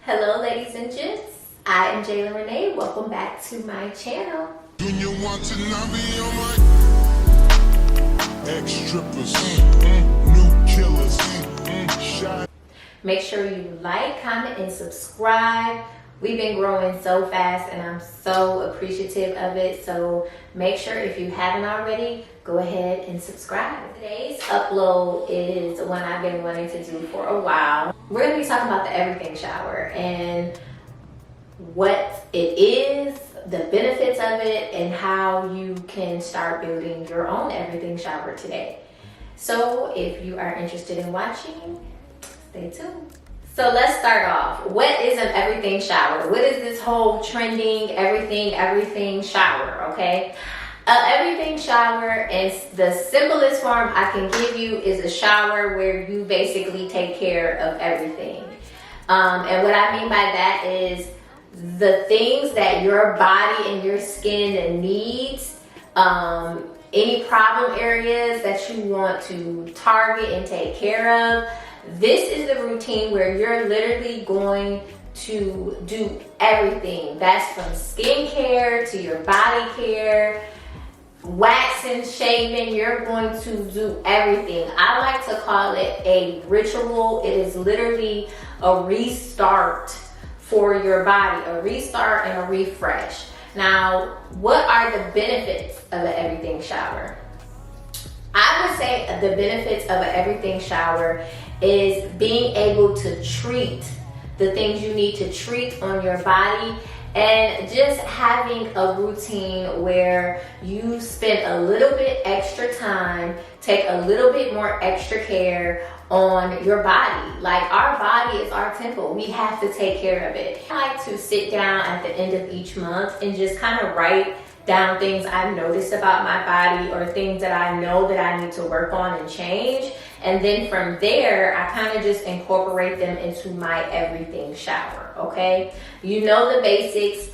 Hello ladies and gents, I am Jaylyn Renee. Welcome back to my channel. Do you want to now be on my ex-strippers, new killers, shot. Make sure you like, comment, and subscribe. We've been growing so fast and I'm so appreciative of it. So make sure if you haven't already, go ahead and subscribe. Today's upload is one I've been wanting to do for a while. We're going to be talking about the everything shower and what it is, the benefits of it, and how you can start building your own everything shower today. So if you are interested in watching, stay tuned. So let's start off. What is an everything shower? What is this whole trending everything shower, okay? Everything shower, in the simplest form I can give you, is a shower where you basically take care of everything. And what I mean by that is the things that your body and your skin needs, any problem areas that you want to target and take care of. This is the routine where you're literally going to do everything. That's from skincare to your body care, waxing, shaving. You're going to do everything. I like to call it a ritual. It is literally a restart for your body, a restart and a refresh. Now, what are the benefits of an everything shower? I would say the benefits of an everything shower is being able to treat the things you need to treat on your body, and just having a routine where you spend a little bit extra time, take a little bit more extra care on your body. Like, our body is our temple. We have to take care of it. I like to sit down at the end of each month and just kind of write down things I've noticed about my body or things that I know that I need to work on and change. And then from there, I kind of just incorporate them into my everything shower, okay? You know the basics.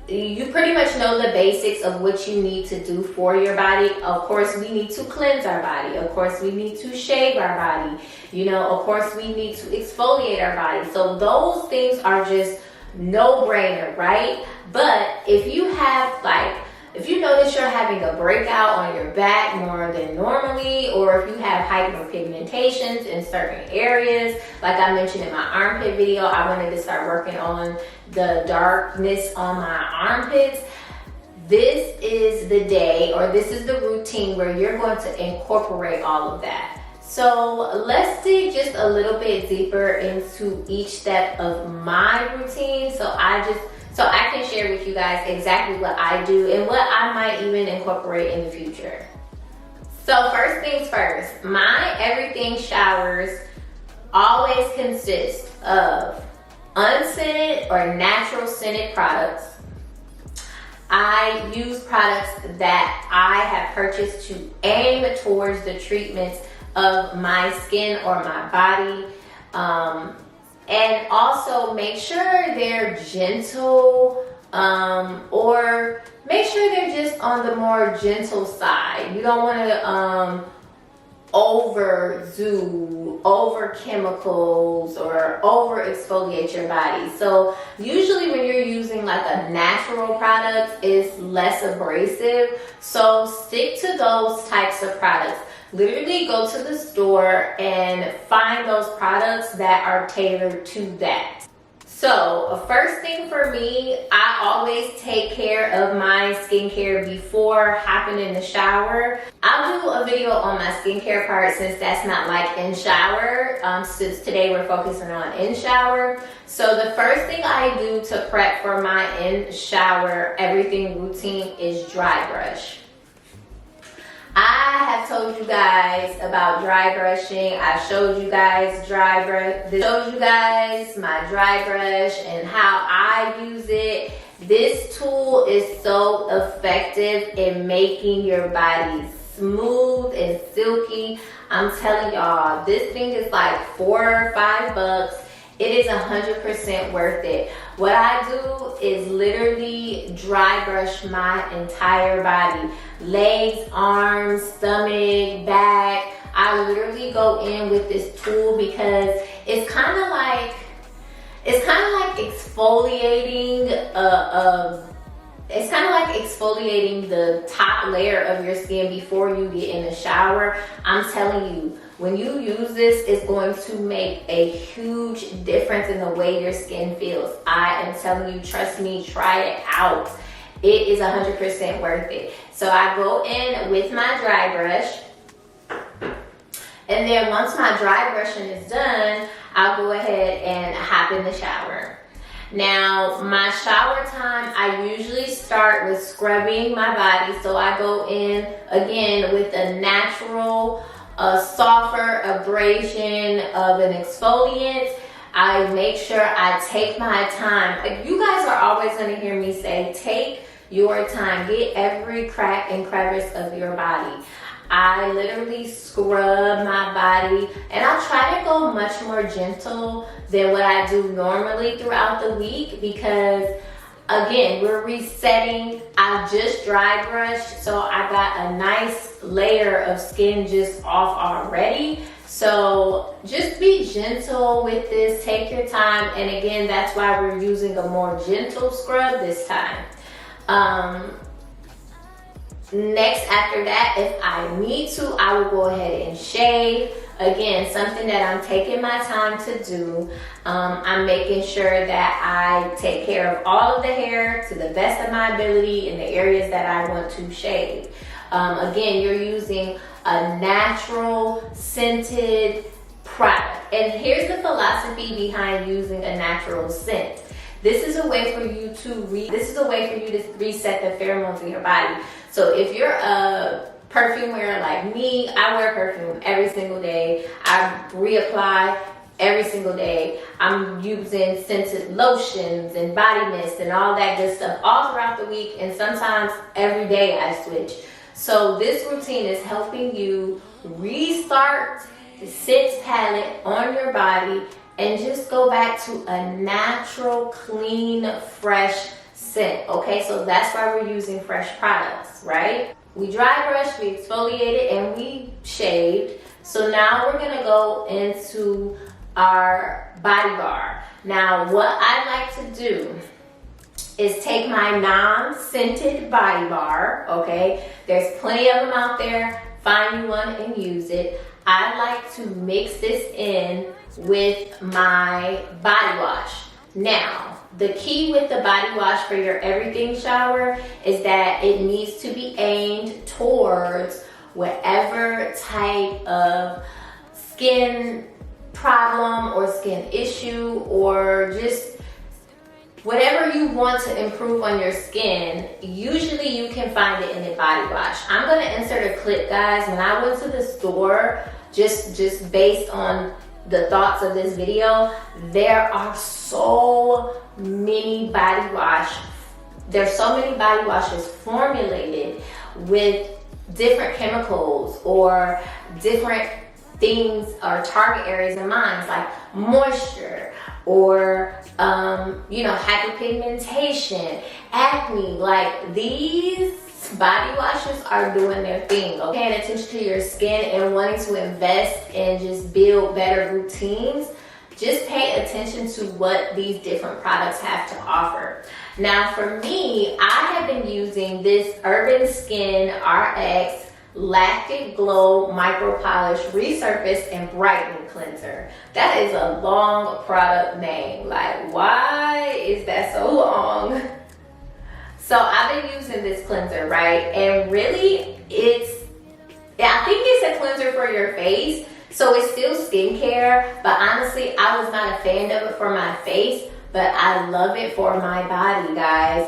You pretty much know the basics of what you need to do for your body. Of course, we need to cleanse our body. Of course, we need to shave our body. You know, of course, we need to exfoliate our body. So those things are just no-brainer, right? But if you have, like, if you notice you're having a breakout on your back more than normally, or if you have hyperpigmentations in certain areas, like I mentioned in my armpit video, I wanted to start working on the darkness on my armpits. This is the day, or this is the routine where you're going to incorporate all of that. So let's dig just a little bit deeper into each step of my routine, so I can share with you guys exactly what I do and what I might even incorporate in the future. So first things first, my everything showers always consist of unscented or natural scented products. I use products that I have purchased to aim towards the treatments of my skin or my body. And also make sure they're gentle, or make sure they're just on the more gentle side. You don't want to overdo, over chemicals, or over exfoliate your body. So usually when you're using like a natural product, it's less abrasive. So stick to those types of products. Literally go to the store and find those products that are tailored to that. So first thing for me, I always take care of my skincare before hopping in the shower. I'll do a video on my skincare part since that's not like in shower, since today we're focusing on in shower. So the first thing I do to prep for my in shower everything routine is dry brush. I have told you guys about dry brushing. I've showed you guys my dry brush and how I use it. This tool is so effective in making your body smooth and silky. I'm telling y'all, this thing is like $4 or $5. It is 100% worth it. What I do is literally dry brush my entire body. Legs, arms, stomach, back. I literally go in with this tool because it's kind of like it's kind of like exfoliating it's kind of like exfoliating the top layer of your skin before you get in the shower. I'm telling you, when you use this, it's going to make a huge difference in the way your skin feels. I am telling you, trust me, try it out. It is 100% worth it. So I go in with my dry brush, and then once my dry brushing is done, I'll go ahead and hop in the shower. Now, my shower time, I usually start with scrubbing my body. So I go in again with a natural, softer abrasion of an exfoliant. I make sure I take my time. You guys are always going to hear me say, take your time. Get every crack and crevice of your body. I literally scrub my body, and I'll try to go much more gentle than what I do normally throughout the week, because again, we're resetting. I just dry brushed, so I got a nice layer of skin just off already. So just be gentle with this, take your time, and again, that's why we're using a more gentle scrub this time. Next, after that, if I need to, I will go ahead and shave. Again, something that I'm taking my time to do. I'm making sure that I take care of all of the hair to the best of my ability in the areas that I want to shave. Again, you're using a natural scented product. And here's the philosophy behind using a natural scent. This is a way for you to reset the pheromones in your body. So if you're a perfume wearer like me, I wear perfume every single day. I reapply every single day. I'm using scented lotions and body mist and all that good stuff all throughout the week, and sometimes every day I switch. So this routine is helping you restart the scent palette on your body and just go back to a natural, clean, fresh scent. Okay, so that's why we're using fresh products, right? We dry brushed, we exfoliated, and we shaved. So now we're gonna go into our body bar. Now, what I like to do is take my non-scented body bar, okay? There's plenty of them out there. Find you one and use it. I like to mix this in with my body wash. Now, the key with the body wash for your everything shower is that it needs to be aimed towards whatever type of skin problem or skin issue, or just whatever you want to improve on your skin. Usually you can find it in a body wash. I'm going to insert a clip, guys. When I went to the store, just based on the thoughts of this video, there are so many body washes formulated with different chemicals or different things or target areas in mind, like moisture or hyperpigmentation, acne. Like, these body washes are doing their thing. Okay, paying attention to your skin and wanting to invest and just build better routines, just pay attention to what these different products have to offer. Now, for me, I have been using this Urban Skin RX Lactic Glow Micro Polish Resurface and Brightening Cleanser. That is a long product name. Like, why is that so long? So I've been using this cleanser, right? And really, I think it's a cleanser for your face. So it's still skincare, but honestly, I was not a fan of it for my face, but I love it for my body, guys.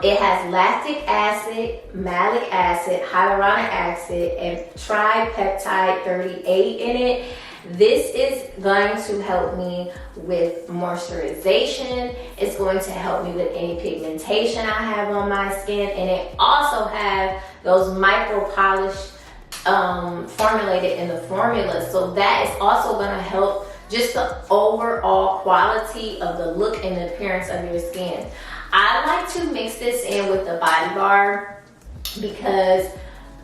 It has lactic acid, malic acid, hyaluronic acid, and tripeptide 38 in it. This is going to help me with moisturization. It's going to help me with any pigmentation I have on my skin. And it also has those micro polish formulated in the formula. So that is also going to help just the overall quality of the look and the appearance of your skin. I like to mix this in with the body bar because,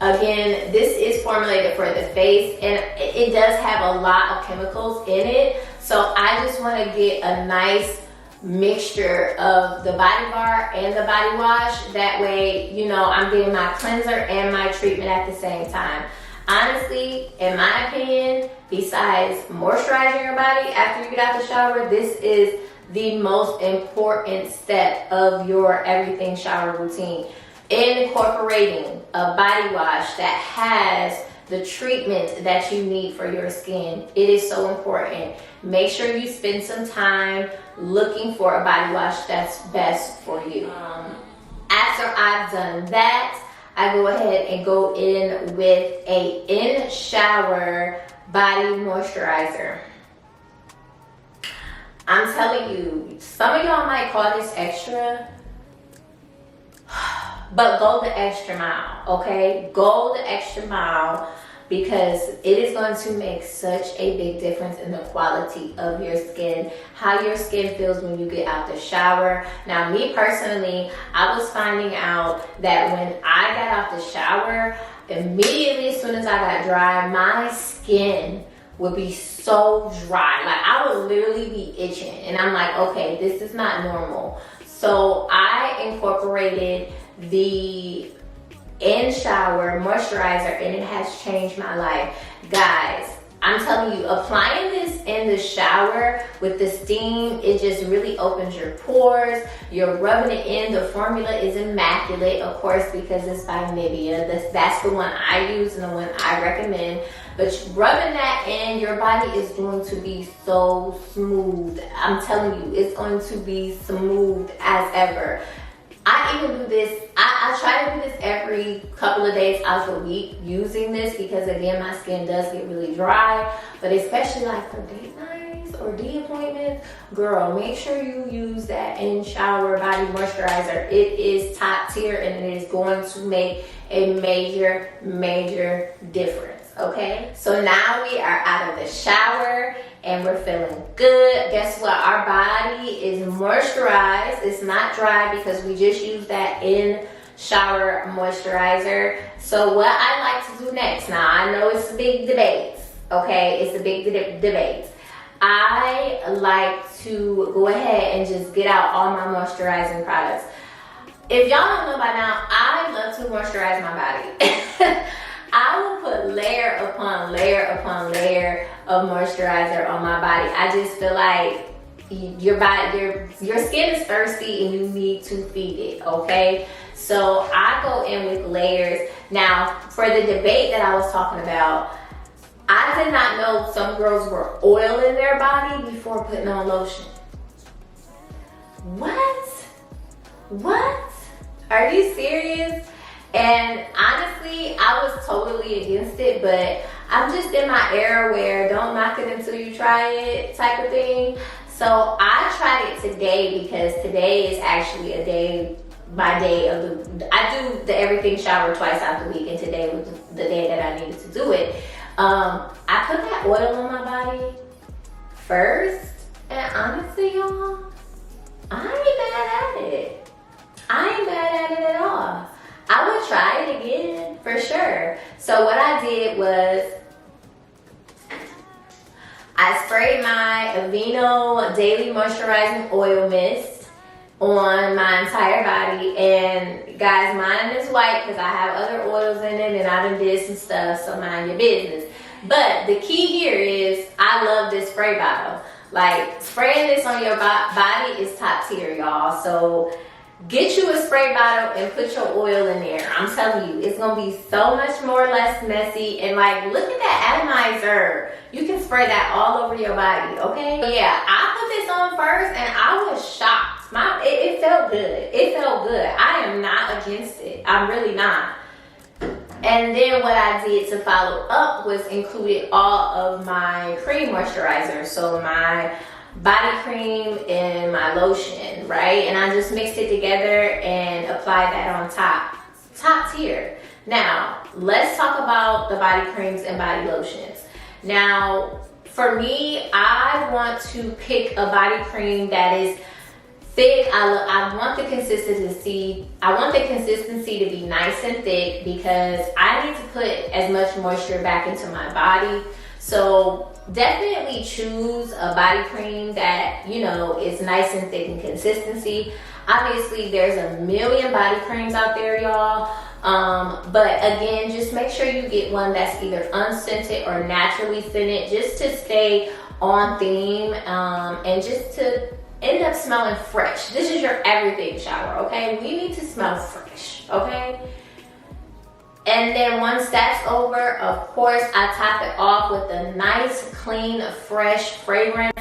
again, this is formulated for the face, and it does have a lot of chemicals in it, So I just want to get a nice mixture of the body bar and the body wash. That way, you know, I'm getting my cleanser and my treatment at the same time. Honestly, in my opinion, besides moisturizing your body after you get out the shower, this is the most important step of your everything shower routine. Incorporating a body wash that has the treatment that you need for your skin. It is so important. Make sure you spend some time looking for a body wash that's best for you. After I've done that, I go ahead and go in with a in-shower body moisturizer. I'm telling you, some of y'all might call this extra, but go the extra mile, okay? Go the extra mile, because it is going to make such a big difference in the quality of your skin, how your skin feels when you get out the shower. Now, me personally, I was finding out that when I got out the shower, immediately as soon as I got dry, my skin would be so dry. Like, I would literally be itching. And I'm like, okay, this is not normal. So I incorporated the in-shower moisturizer, and it has changed my life. Guys, I'm telling you, applying this in the shower with the steam, it just really opens your pores. You're rubbing it in. The formula is immaculate, of course, because it's by Nivea. That's the one I use and the one I recommend. But rubbing that in, your body is going to be so smooth. I'm telling you, it's going to be smooth as ever. I even do this, I try to do this every couple of days out of the week using this, because again, my skin does get really dry. But especially like for date nights or day appointments, girl, make sure you use that in-shower body moisturizer. It is top tier, and it is going to make a major, major difference. Okay, so now we are out of the shower and we're feeling good. Guess what? Our body is moisturized. It's not dry because we just used that in-shower moisturizer. So what I like to do next, now I know it's a big debate, okay? It's a big debate. I like to go ahead and just get out all my moisturizing products. If y'all don't know by now, I love to moisturize my body. I will put layer upon layer upon layer of moisturizer on my body. I just feel like your skin is thirsty and you need to feed it, okay? So I go in with layers. Now, for the debate that I was talking about, I did not know some girls were oiling their body before putting on lotion. What? Are you serious? And honestly, I was totally against it, but I'm just in my era where don't knock it until you try it type of thing. So I tried it today, because today is actually a day, my day of the, I do the everything shower twice out the week, and today was the day that I needed to do it. I put that oil on my body first, and honestly, y'all, I ain't bad at it. I ain't bad at it at all. I would try it again for sure. So what I did was I sprayed my Aveeno Daily Moisturizing Oil Mist on my entire body. And guys, mine is white because I have other oils in it and I done did some stuff, so mind your business. But the key here is I love this spray bottle. Like, spraying this on your body is top tier, y'all. So get you a spray bottle and put your oil in there. I'm telling you, it's gonna be so much more less messy. And like, look at that atomizer. You can spray that all over your body, okay? But yeah, I put this on first and I was shocked. It felt good. It felt good. I am not against it. I'm really not. And then what I did to follow up was included all of my cream moisturizer. So my body cream and my lotion, right? And I just mixed it together and applied that on top. Top tier. Now, let's talk about the body creams and body lotions. Now, for me, I want to pick a body cream that is thick. I want the consistency. I want the consistency to be nice and thick because I need to put as much moisture back into my body. So definitely choose a body cream that, you know, is nice and thick in consistency. Obviously, there's a million body creams out there, y'all. But again, just make sure you get one that's either unscented or naturally scented, just to stay on theme, and just to end up smelling fresh. This is your everything shower, okay? We need to smell fresh, okay? And then once that's over, of course, I top it off with a nice, clean, fresh fragrance.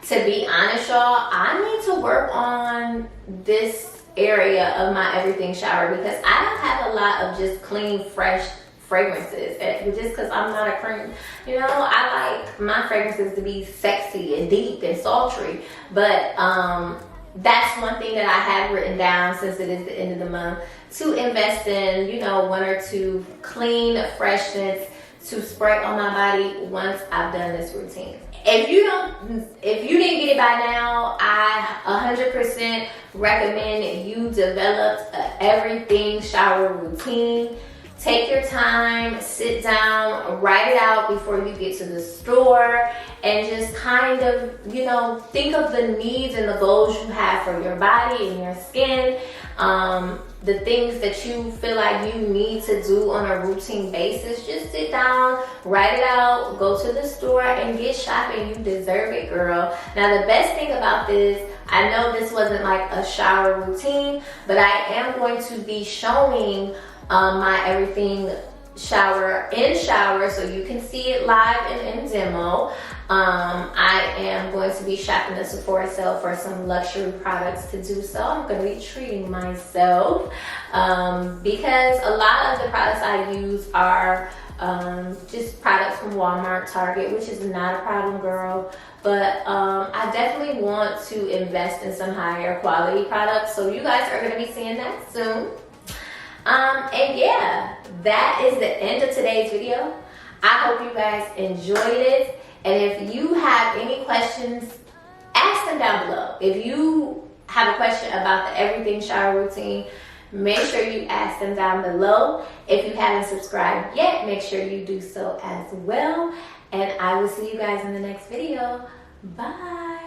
To be honest, y'all, I need to work on this area of my everything shower because I don't have a lot of just clean, fresh fragrances. Just because I'm not a cream, you know, I like my fragrances to be sexy and deep and sultry. But that's one thing that I have written down, since it is the end of the month, to invest in, you know, 1 or 2 clean, fresh scents to spray on my body once I've done this routine. If you didn't get it by now, I 100% recommend you develop an everything shower routine. Take your time, sit down, write it out before you get to the store, and just kind of, you know, think of the needs and the goals you have for your body and your skin. The things that you feel like you need to do on a routine basis. Just sit down, write it out, go to the store and get shopping. You deserve it, girl. Now, the best thing about this, I know this wasn't like a shower routine, but I am going to be showing my everything shower in shower, so you can see it live and in demo. I am going to be shopping the Sephora sale for some luxury products to do so. I'm going to be treating myself because a lot of the products I use are just products from Walmart, Target, which is not a problem, girl. But I definitely want to invest in some higher quality products, so you guys are going to be seeing that soon. And yeah, that is the end of today's video. I hope you guys enjoyed it. And if you have any questions, ask them down below. If you have a question about the everything shower routine, make sure you ask them down below. If you haven't subscribed yet, make sure you do so as well. And I will see you guys in the next video. Bye.